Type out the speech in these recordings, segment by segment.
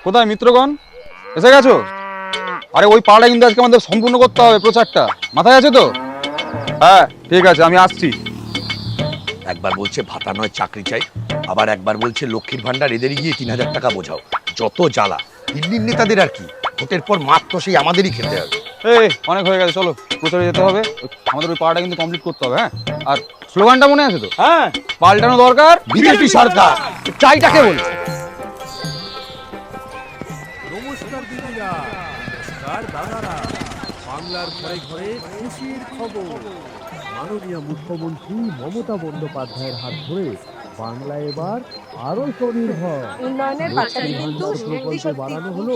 কোথায় মিত্রগণ, এসে গেছো? আরে ওই পাড়াটা কিন্তু আজকে আমাদের সম্পূর্ণ করতে হবে, প্রচারটা মাথায় আছে তো? হ্যাঁ ঠিক আছে, আমি আসছি। একবার বলছে ভাতা নয় চাকরি চাই, আবার একবার বলছে লক্ষ্মীর ভান্ডার, এদেরই গিয়ে ৩,০০০ টাকা বোঝাও। যত জ্বালা। দিল্লির নেতাদের আর কি, ভোটের পর মাত্র সেই আমাদেরই খেতে হবে। এই অনেক হয়ে গেছে, চলো প্রচারে যেতে হবে। আমাদের ওই পাড়াটা কিন্তু কমপ্লিট করতে হবে। হ্যাঁ, আর স্লোগানটা মনে আছে তো? হ্যাঁ, পাল্টানো দরকার বিজেপি সরকার। চাইটাকে বলছে। নমস্কার দিদিরা, নমস্কার দাদারা। বাংলার ঘরে ঘরে খুশির খবর। মাননীয় মুখ্যমন্ত্রী মমতা বন্দ্যোপাধ্যায়ের হাত ধরে বাংলা এবার আরো স্বনির্ভর। উন্নয়নের পাশাপাশি কিন্তু প্রকল্পে বাড়ানো হলো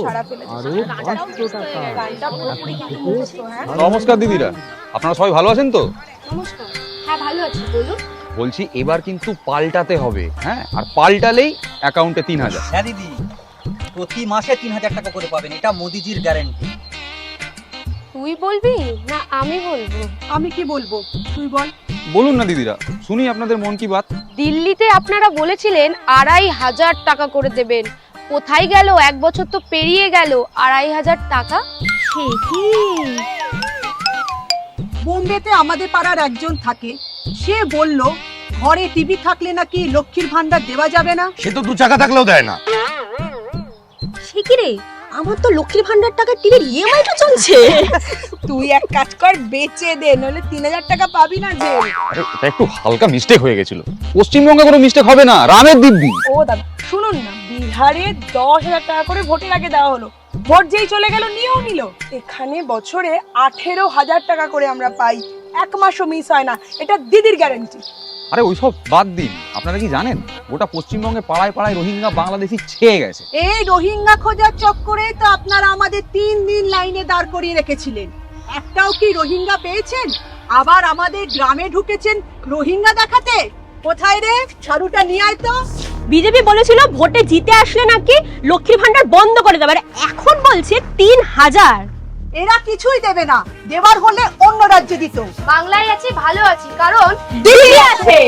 আরো 500 টাকা। গানটা পুরোপুরি কিন্তু মুখস্থ। হ্যাঁ নমস্কার দিদিরা, আপনারা সবাই ভালো আছেন তো? নমস্কার। হ্যাঁ ভালো আছি, বলুন। বলছি এবার কিন্তু পাল্টাতে হবে। হ্যাঁ, আর পাল্টালেই অ্যাকাউন্টে ৩,০০০। হ্যাঁ দিদি, প্রতি মাসে ৩,০০০ টাকা করে পাবেন, এটা মোদিজির গ্যারান্টি। তুই বলবি না আমি বলবো? আমি কি বলবো, তুই বল। বলুন না দিদিরা, শুনি আপনাদের মন কি বাত। দিল্লিতে আপনারা বলেছিলেন ২,৫০০ টাকা করে দেবেন। কোথায় গেল? ১ বছর তো পেরিয়ে গেল, ২,৫০০ টাকা। সে কি? বোম্বেতে আমাদের পাড়ার একজন থাকে, সে বলল ঘরে টিভি থাকলে নাকি লক্ষ্মীর ভান্ডার দেওয়া যাবে না। সে তো 2 চাকা থাকলেও দেয় না। সে কি রে, আমার তো লক্ষ্মীর ভান্ডার টাকা টিভির ইএমআইটা চলছে। তুই এক কাজ কর, বেচে দে, নলে ৩,০০০ টাকা পাবি না যে। আরে এটা একটু হালকা মিস্টেক হয়ে গেছিল। পশ্চিমবঙ্গে কোনো মিস্টেক হবে না, রামের দিব্যি। ও দাদা শুনুন না, বিহারে ১০,০০০ টাকা করে ভোটের আগে দেওয়া হলো, ভোট যেই চলে গেল নিয়েও নিল। এখানে বছরে ১৮,০০০ টাকা করে আমরা পাই, 1 মাসও মিস হয় না, এটা দিদির গ্যারান্টি। আরে ওইসব বাদ দিন, আপনারা কি জানেন গোটা পশ্চিমবঙ্গে পাড়ায় পাড়ায় রোহিঙ্গা বাংলাদেশি ছেয়ে গেছে। এই রোহিঙ্গা খোঁজার চক্করেই তো আপনারা আমাদের 3 দিন লাইনে দাঁড় করিয়ে রেখেছিলেন, একটাও কি রোহিঙ্গা পেয়েছেন? আবার আমাদের গ্রামে ঢুকেছেন রোহিঙ্গা দেখাতে। কোথায় রে, ঝাড়ুটা নিয়ে আয় তো। বিজেপি বলেছিল ভোটে জিতে আসলে নাকি লক্ষ্মীর ভান্ডার বন্ধ করে দেবে, আর এখন বলছে ৩,০০০। এরা কিছুই দেবে না, দেওয়ার হলে অন্য রাজ্যে দিত। বাংলায় আছি, ভালো আছি, কারণ দিল্লি আছে।